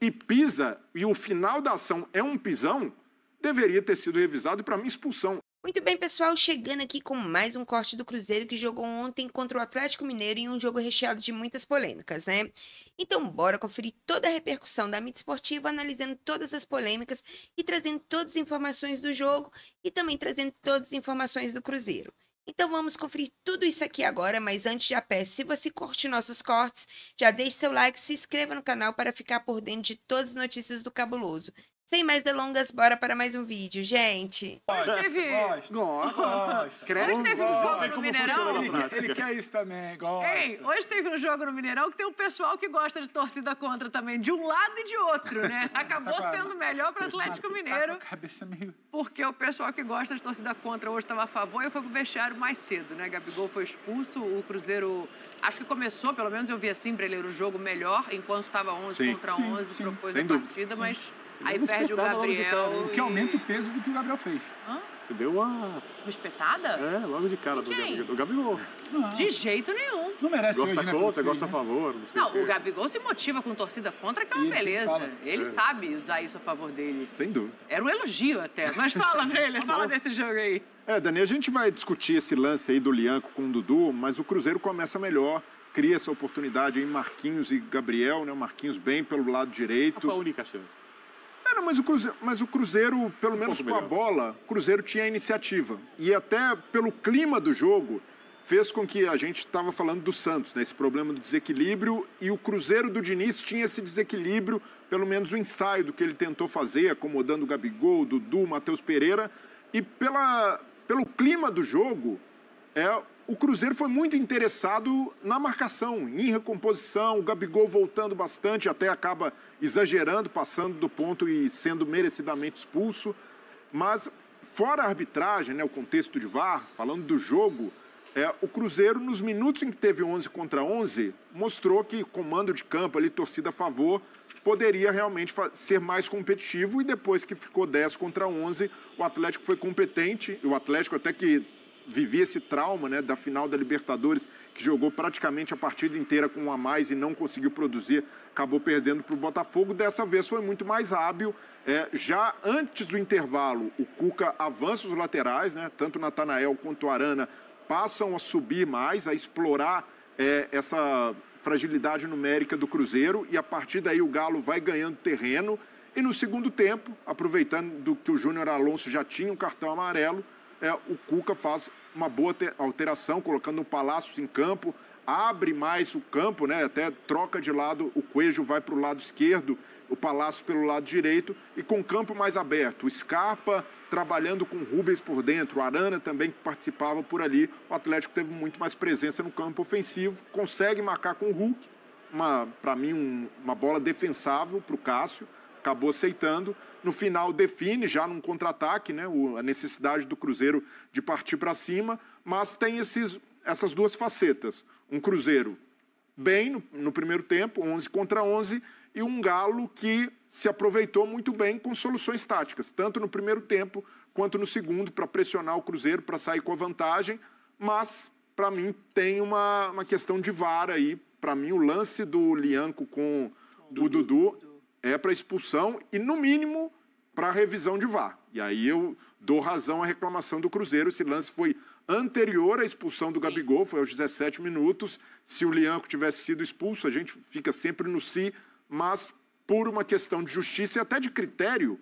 e pisa, e o final da ação é um pisão, deveria ter sido revisado e, para mim, expulsão. Muito bem, pessoal, chegando aqui com mais um corte do Cruzeiro que jogou ontem contra o Atlético Mineiro em um jogo recheado de muitas polêmicas, né? Então, bora conferir toda a repercussão da mídia esportiva, analisando todas as polêmicas e trazendo todas as informações do jogo e também trazendo todas as informações do Cruzeiro. Então vamos conferir tudo isso aqui agora, mas antes já peço, se você curte nossos cortes, já deixe seu like, se inscreva no canal para ficar por dentro de todas as notícias do Cabuloso. Sem mais delongas, bora para mais um vídeo, gente. Hoje teve... Gosta. Hoje teve um jogo no Mineirão. Ele quer isso também, gosta. Ei, hoje teve um jogo no Mineirão que tem um pessoal que gosta de torcida contra também, de um lado e de outro, né? Acabou sendo melhor para o Atlético Mineiro. Cabeça meio... Porque o pessoal que gosta de torcida contra hoje estava a favor e foi pro vestiário mais cedo, né? Gabigol foi expulso, o Cruzeiro... Acho que começou, pelo menos eu vi assim, para ele o jogo melhor, enquanto estava 11 contra 11, propôs a partida, mas... Aí perde o Gabriel. O que aumenta o peso do que o Gabriel fez. Hã? Você deu uma... Uma espetada? É, logo de cara do Gabigol. De jeito nenhum. Não merece Gosta hoje, né? contra, gosta a favor. Não, o Gabigol se motiva com torcida contra, que é uma beleza. Ele sabe usar isso a favor dele. Sem dúvida. Era um elogio até. Mas fala pra ele, fala desse jogo aí. Dani, a gente vai discutir esse lance aí do Lianco com o Dudu, mas o Cruzeiro começa melhor, cria essa oportunidade em Marquinhos e Gabriel, né? O Marquinhos bem pelo lado direito. Foi a única chance. Não, mas o Cruzeiro, pelo menos com a bola, o Cruzeiro tinha a iniciativa. E até pelo clima do jogo, fez com que a gente estava falando do Santos, né? Esse problema do desequilíbrio, e o Cruzeiro do Diniz tinha esse desequilíbrio, pelo menos o ensaio do que ele tentou fazer, acomodando o Gabigol, o Dudu, o Matheus Pereira. E pelo clima do jogo, o Cruzeiro foi muito interessado na marcação, em recomposição, o Gabigol voltando bastante, até acaba exagerando, passando do ponto e sendo merecidamente expulso. Mas, fora a arbitragem, né, o contexto de VAR, falando do jogo, o Cruzeiro, nos minutos em que teve 11 contra 11, mostrou que comando de campo, ali, torcida a favor, poderia realmente ser mais competitivo, e depois que ficou 10 contra 11, o Atlético foi competente, e o Atlético até que vivia esse trauma, né, da final da Libertadores, que jogou praticamente a partida inteira com um a mais e não conseguiu produzir, acabou perdendo para o Botafogo. Dessa vez foi muito mais hábil. Já antes do intervalo, o Cuca avança os laterais, né, tanto o Natanael quanto o Arana passam a subir mais, a explorar essa fragilidade numérica do Cruzeiro, e a partir daí o Galo vai ganhando terreno. E no segundo tempo, aproveitando que o Júnior Alonso já tinha um cartão amarelo, o Cuca faz uma boa alteração, colocando o Palácios em campo, abre mais o campo, né? Até troca de lado, o Coelho vai para o lado esquerdo, o Palácios pelo lado direito, e com o campo mais aberto. O Scarpa trabalhando com o Rubens por dentro, o Arana também que participava por ali. O Atlético teve muito mais presença no campo ofensivo, consegue marcar com o Hulk, para mim uma bola defensável para o Cássio, acabou aceitando. No final define já num contra-ataque, né, a necessidade do Cruzeiro de partir para cima, mas tem essas duas facetas. Um Cruzeiro bem no primeiro tempo, 11 contra 11, e um Galo que se aproveitou muito bem com soluções táticas, tanto no primeiro tempo quanto no segundo, para pressionar o Cruzeiro, para sair com a vantagem. Mas, para mim, tem uma questão de VAR aí. Para mim, o lance do Lianco com o Dudu é para expulsão e, no mínimo, para revisão de VAR. E aí eu dou razão à reclamação do Cruzeiro. Esse lance foi anterior à expulsão do Gabigol, foi aos 17 minutos. Se o Lianco tivesse sido expulso, a gente fica sempre no si, mas por uma questão de justiça e até de critério,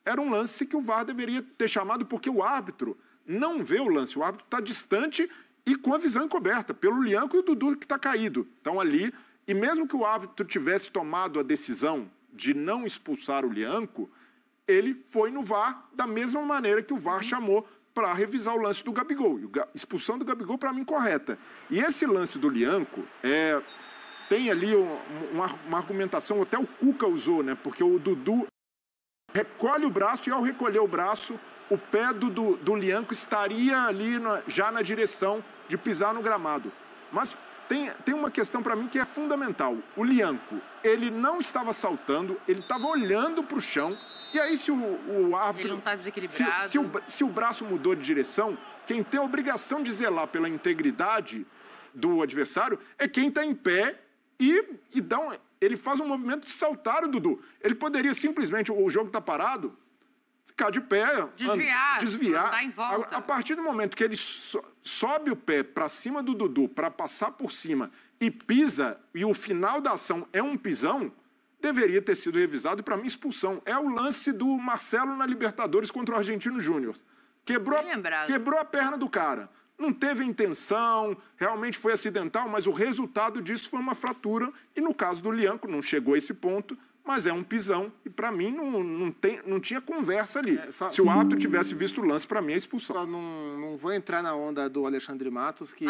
era um lance que o VAR deveria ter chamado, porque o árbitro não vê o lance, o árbitro está distante e com a visão encoberta, pelo Lianco e o Dudu que está caído. Então ali, e mesmo que o árbitro tivesse tomado a decisão de não expulsar o Lianco, ele foi no VAR da mesma maneira que o VAR chamou para revisar o lance do Gabigol. A expulsão do Gabigol, para mim, correta. E esse lance do Lianco tem ali uma argumentação, até o Cuca usou, né? Porque o Dudu recolhe o braço e, ao recolher o braço, o pé do Lianco estaria ali já na direção de pisar no gramado. Mas tem uma questão para mim que é fundamental. O Lianco, ele não estava saltando, ele estava olhando para o chão. E aí, se o árbitro... Ele não está desequilibrado. Se o braço mudou de direção, quem tem a obrigação de zelar pela integridade do adversário é quem está em pé e ele faz um movimento de saltar o Dudu. Ele poderia simplesmente, o jogo está parado, ficar de pé, desviar. Dar em volta. A partir do momento que ele sobe o pé para cima do Dudu, para passar por cima e pisa, e o final da ação é um pisão, deveria ter sido revisado e, para mim, expulsão. É o lance do Marcelo na Libertadores contra o Argentino Júnior. Quebrou a perna do cara. Não teve intenção, realmente foi acidental, mas o resultado disso foi uma fratura. E no caso do Lianco, não chegou a esse ponto, mas é um pisão. E para mim não tinha conversa ali. Se o árbitro tivesse visto o lance, para mim é expulsão. Só não vou entrar na onda do Alexandre Matos, que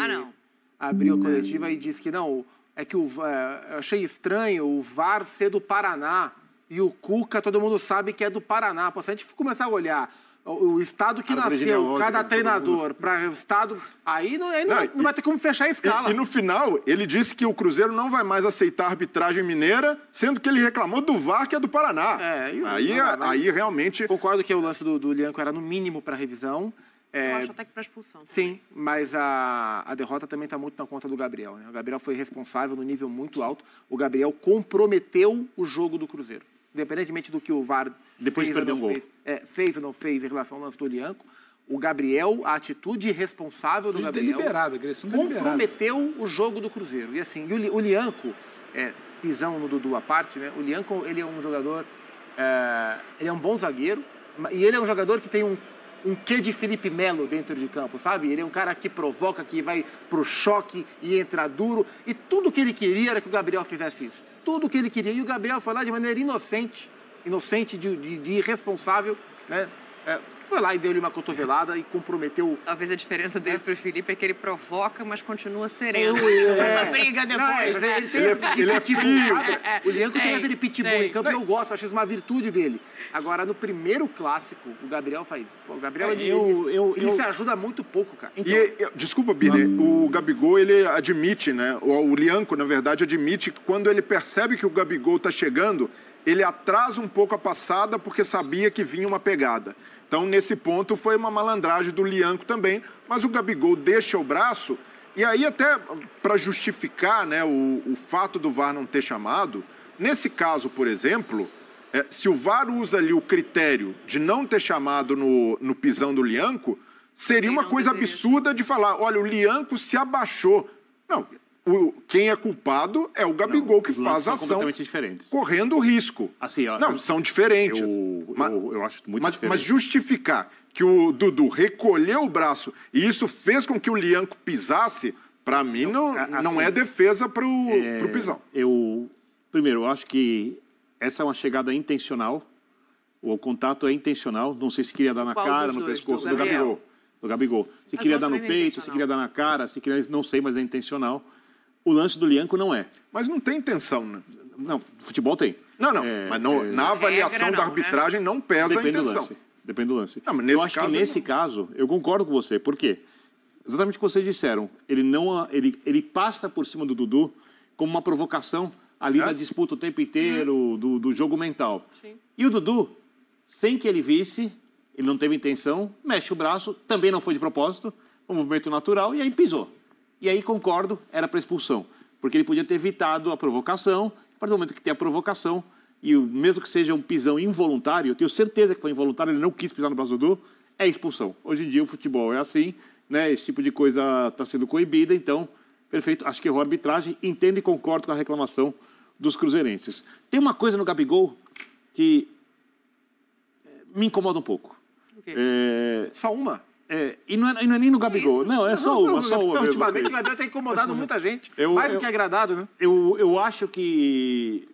abriu a coletiva e disse que não, é que eu achei estranho o VAR ser do Paraná e o Cuca, todo mundo sabe que é do Paraná. Pô, se a gente começar a olhar o estado que nasceu, cada treinador, para o estado, aí não vai ter como fechar a escala. E no final, ele disse que o Cruzeiro não vai mais aceitar a arbitragem mineira, sendo que ele reclamou do VAR, que é do Paraná. Aí realmente... Concordo que o lance do Lianco era no mínimo para revisão. Eu acho até que para expulsão. Sim, mas a derrota também está muito na conta do Gabriel, né? O Gabriel foi responsável no nível muito alto. O Gabriel comprometeu o jogo do Cruzeiro. Independentemente do que o VAR depois de perder um gol. Fez ou não fez em relação ao lance do Lianco, o Gabriel, a atitude responsável do Gabriel comprometeu o jogo do Cruzeiro. E assim, o Lianco, pisão no Dudu à parte, né? O Lianco, ele é um jogador, ele é um bom zagueiro, e ele é um jogador que tem um quê de Felipe Melo dentro de campo, sabe? Ele é um cara que provoca, que vai pro choque e entra duro. E tudo que ele queria era que o Gabriel fizesse isso. Tudo que ele queria. E o Gabriel foi lá de maneira inocente de irresponsável, né? Foi lá e deu-lhe uma cotovelada e comprometeu... Talvez a diferença dele pro Felipe é que ele provoca, mas continua sereno. Uma briga depois. Ele é frio. O Lianco tem aquele pitbull em campo e eu gosto, acho isso uma virtude dele. Agora, no primeiro clássico, o Gabriel faz isso. Pô, o Gabriel, ele se ajuda muito pouco, cara. Então, desculpa, Bini, o Gabigol, ele admite, né? O Lianco, na verdade, admite que quando ele percebe que o Gabigol tá chegando, ele atrasa um pouco a passada porque sabia que vinha uma pegada. Então, nesse ponto, foi uma malandragem do Lianco também, mas o Gabigol deixa o braço, e aí até para justificar, né, o fato do VAR não ter chamado, nesse caso, por exemplo, se o VAR usa ali o critério de não ter chamado no pisão do Lianco, seria uma coisa absurda de falar, olha, o Lianco se abaixou. Não, quem é culpado é o Gabigol, que faz a ação correndo risco. Assim, são diferentes. Eu acho muito diferente. Mas justificar que o Dudu recolheu o braço e isso fez com que o Lianco pisasse, para mim não é defesa para o pisão. Primeiro, eu acho que essa é uma chegada intencional. O contato é intencional. Não sei se queria dar na cara, no pescoço do Gabigol. Se queria dar no peito, se queria dar na cara, se queria, não sei, mas é intencional. O lance do Lianco não é. Mas não tem intenção, né? Não, futebol tem. Mas na avaliação da arbitragem não pesa a intenção. Depende do lance. Eu acho que nesse caso, eu concordo com você. Por quê? Exatamente o que vocês disseram. Ele passa por cima do Dudu como uma provocação ali na disputa o tempo inteiro, do jogo mental. Sim. E o Dudu, sem que ele visse, ele não teve intenção, mexe o braço, também não foi de propósito, um movimento natural, e aí pisou. E aí, concordo, era para expulsão. Porque ele podia ter evitado a provocação. A partir do momento que tem a provocação, e mesmo que seja um pisão involuntário, eu tenho certeza que foi involuntário, ele não quis pisar no braço do Dudu, é expulsão. Hoje em dia o futebol é assim, né? Esse tipo de coisa está sendo coibida, então, perfeito. Acho que errou a arbitragem, entendo e concordo com a reclamação dos cruzeirenses. Tem uma coisa no Gabigol que me incomoda um pouco. Okay. Só uma? E não é nem no Gabigol. Não, é só uma. Ultimamente o Gabriel tem incomodado muita gente. Mais do que agradado, né? Eu acho que,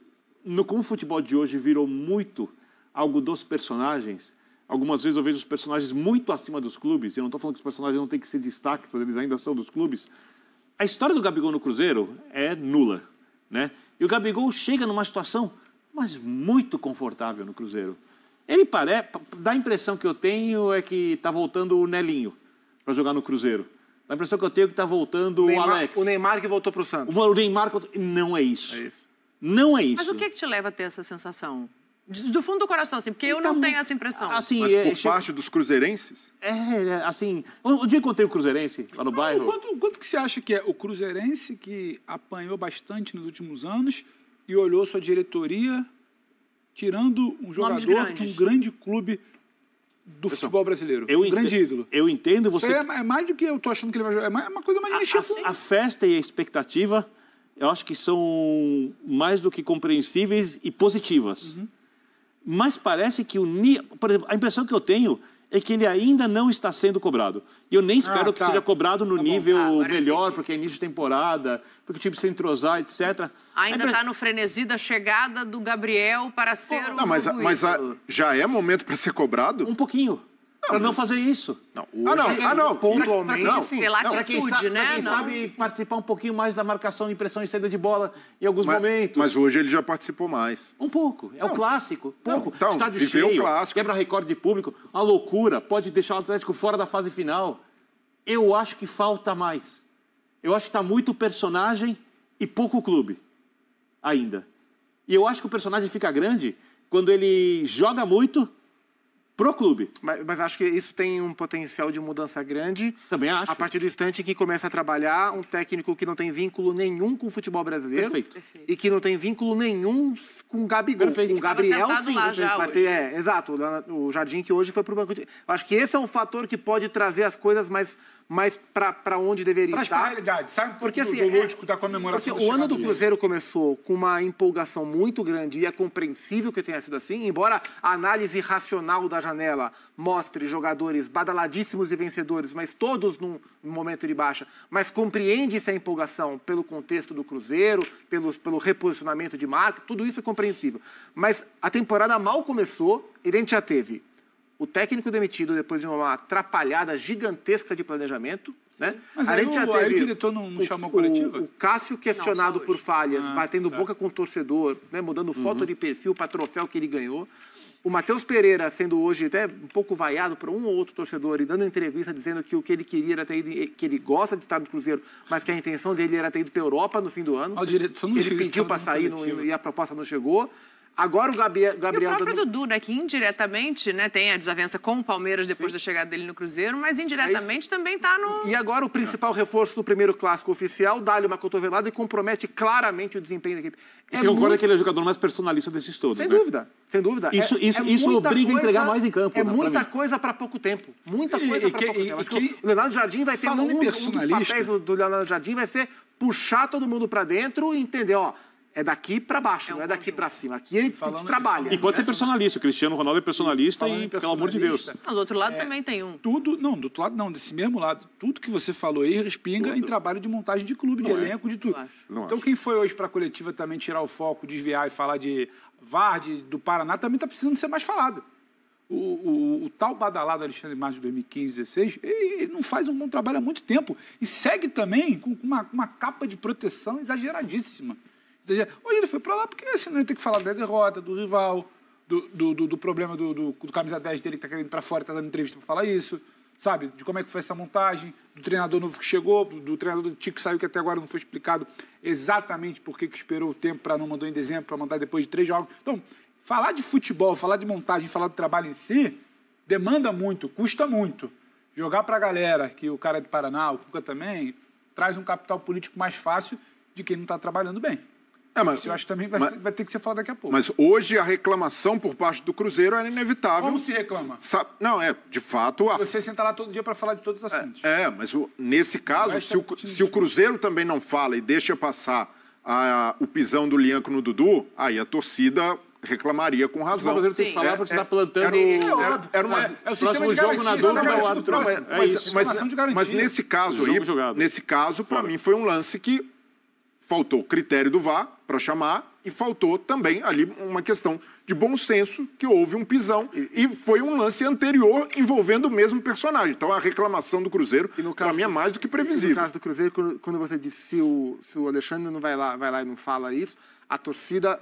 como o futebol de hoje virou muito algo dos personagens, algumas vezes eu vejo os personagens muito acima dos clubes, e eu não estou falando que os personagens não têm que ser destaques, mas eles ainda são dos clubes. A história do Gabigol no Cruzeiro é nula, né? E o Gabigol chega numa situação, mas muito confortável no Cruzeiro. Ele dá a impressão que eu tenho é que está voltando o Nelinho para jogar no Cruzeiro. Dá a impressão que eu tenho que está voltando o Alex. O Neymar que voltou para o Santos. O Neymar... Não é isso. Não é isso. Mas o que te leva a ter essa sensação? Do fundo do coração, assim, porque eu não tenho essa impressão. Assim, mas por parte dos cruzeirenses? Assim... Um dia eu encontrei o cruzeirense lá no bairro. Quanto que você acha que é o cruzeirense que apanhou bastante nos últimos anos e olhou sua diretoria tirando um jogador de um grande clube do futebol brasileiro. Um grande ídolo. Eu entendo você... Isso é mais do que eu tô achando que ele vai jogar. É uma coisa mais de mexer com... A festa e a expectativa, eu acho que são mais do que compreensíveis e positivas. Mas parece que por exemplo, a impressão que eu tenho é que ele ainda não está sendo cobrado. E eu nem espero que seja cobrado no nível melhor, porque é início de temporada, porque o time precisa entrosar, etc. Ainda está no frenesi da chegada do Gabriel para ser mas já é momento para ser cobrado? Um pouquinho. Para não fazer isso. Não, pontualmente. Pela atitude, né? Quem sabe participar um pouquinho mais da marcação e pressão e saída de bola em alguns momentos. Mas hoje ele já participou mais. Um pouco. É o clássico. Pouco. Então, estádio cheio, quebra recorde de público. Uma loucura. Pode deixar o Atlético fora da fase final. Eu acho que falta mais. Eu acho que está muito personagem e pouco clube. Ainda. E eu acho que o personagem fica grande quando ele joga muito pro clube. Mas acho que isso tem um potencial de mudança grande. Também acho. A partir do instante que começa a trabalhar um técnico que não tem vínculo nenhum com o futebol brasileiro. Perfeito. E que não tem vínculo nenhum com o Gabigol. Perfeito. Com o Gabriel, sim. Lá já vai ter, exato. O Jardim que hoje foi pro banco de... Acho que esse é um fator que pode trazer as coisas mais para onde deveria estar. Traz pra realidade, sabe? Porque assim, do lúdico da comemoração. Porque o ano do Cruzeiro começou com uma empolgação muito grande e é compreensível que tenha sido assim, embora a análise racional da janela mostre jogadores badaladíssimos e vencedores, mas todos num momento de baixa, mas compreende essa empolgação pelo contexto do Cruzeiro, pelo reposicionamento de marca, tudo isso é compreensível. Mas a temporada mal começou e a gente já teve o técnico demitido depois de uma atrapalhada gigantesca de planejamento, né? Mas aí o diretor não chamou coletiva? O Cássio questionado por falhas, batendo boca com o torcedor, né? Mudando foto de perfil para troféu que ele ganhou. O Matheus Pereira sendo hoje até um pouco vaiado por um ou outro torcedor e dando entrevista dizendo que o que ele queria era ter ido, que ele gosta de estar no Cruzeiro, mas que a intenção dele era ter ido para a Europa no fim do ano. Ele pediu para sair e a proposta não chegou. Agora o Gabriel... E o próprio Dudu, né, que indiretamente, né, tem a desavença com o Palmeiras depois da chegada dele no Cruzeiro, mas indiretamente também está no... E agora o principal reforço do primeiro clássico oficial, dá-lhe uma cotovelada e compromete claramente o desempenho da equipe. Você concorda que ele é o jogador mais personalista desses todos, Sem né? dúvida, sem dúvida. Isso obriga a entregar mais em campo. É muita coisa para pouco tempo. Muita coisa para pouco tempo. Acho que o Leonardo Jardim vai ter um dos papéis do Leonardo Jardim vai ser puxar todo mundo para dentro e entender, ó, é daqui para baixo, não é daqui para cima. Aqui ele trabalha. E pode ser personalista. O Cristiano Ronaldo é personalista e, pelo amor de Deus. Não, do outro lado também tem um. Não, do outro lado não, desse mesmo lado. Tudo que você falou aí respinga em trabalho de montagem de clube, de elenco, de tudo. Então quem foi hoje para a coletiva também tirar o foco, desviar e falar de VAR, do Paraná, também está precisando ser mais falado. O tal badalado Alexandre Matos de 2015, 2016, ele não faz um bom trabalho há muito tempo. E segue também com uma capa de proteção exageradíssima. Hoje ele foi para lá porque senão ele tem que falar da derrota, do rival, do problema do camisa 10 dele que está querendo ir para fora, está dando entrevista para falar isso, sabe? De como é que foi essa montagem, do treinador novo que chegou, do treinador do Tico que saiu, que até agora não foi explicado exatamente por que esperou o tempo para não mandar em dezembro, para mandar depois de 3 jogos. Então, falar de futebol, falar de montagem, falar do trabalho em si, demanda muito, custa muito. Jogar para a galera, que o cara é de Paraná, o Cuca também, traz um capital político mais fácil de quem não está trabalhando bem. Isso eu acho que também vai ter que ser falado daqui a pouco. Mas hoje a reclamação por parte do Cruzeiro era inevitável. Como se reclama? Não, de fato... Você senta lá todo dia para falar de todos os assuntos. Mas nesse caso, se o Cruzeiro também não fala e deixa passar o pisão do Lianco no Dudu, aí a torcida reclamaria com razão. O Cruzeiro tem que falar porque você está plantando... É o sistema de jogo na dúvida, o árbitro. Mas nesse caso aí, para mim, foi um lance que faltou critério do VAR para chamar e faltou também ali uma questão de bom senso, que houve um pisão e foi um lance anterior envolvendo o mesmo personagem. Então a reclamação do Cruzeiro, para mim, é mais do que previsível. No caso do Cruzeiro, quando você disse se o Alexandre não vai lá e não fala isso, a torcida...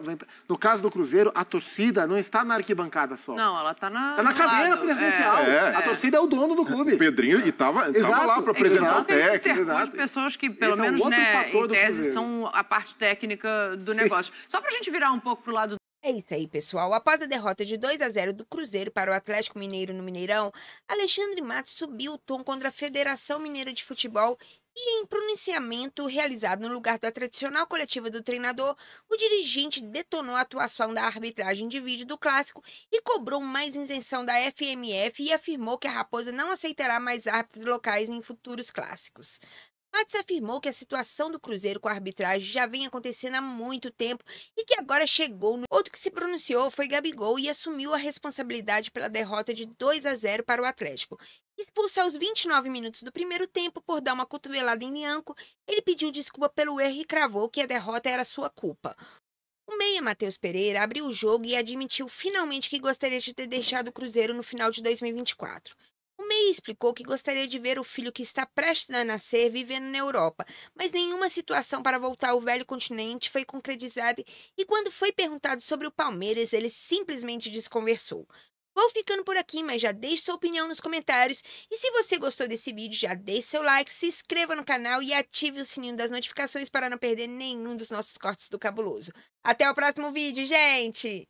No caso do Cruzeiro, a torcida não está na arquibancada só. Não, ela está na cadeira presidencial. A torcida é o dono do clube. O Pedrinho estava lá para apresentar o técnico. As pessoas que, pelo menos, né, em tese, são a parte técnica do negócio. Só para a gente virar um pouco pro lado... É isso aí, pessoal. Após a derrota de 2-0 do Cruzeiro para o Atlético Mineiro no Mineirão, Alexandre Matos subiu o tom contra a Federação Mineira de Futebol E em pronunciamento realizado no lugar da tradicional coletiva do treinador, o dirigente detonou a atuação da arbitragem de vídeo do clássico e cobrou mais isenção da FMF e afirmou que a Raposa não aceitará mais árbitros locais em futuros clássicos. Matos afirmou que a situação do Cruzeiro com a arbitragem já vem acontecendo há muito tempo e que agora chegou no... Outro que se pronunciou foi Gabigol e assumiu a responsabilidade pela derrota de 2-0 para o Atlético. Expulso aos 29 minutos do primeiro tempo por dar uma cotovelada em Nianco, ele pediu desculpa pelo erro e cravou que a derrota era sua culpa. O meia Matheus Pereira abriu o jogo e admitiu finalmente que gostaria de ter deixado o Cruzeiro no final de 2024. O meia explicou que gostaria de ver o filho que está prestes a nascer vivendo na Europa, mas nenhuma situação para voltar ao velho continente foi concretizada e quando foi perguntado sobre o Palmeiras, ele simplesmente desconversou. Vou ficando por aqui, mas já deixe sua opinião nos comentários. E se você gostou desse vídeo, já deixe seu like, se inscreva no canal e ative o sininho das notificações para não perder nenhum dos nossos cortes do Cabuloso. Até o próximo vídeo, gente!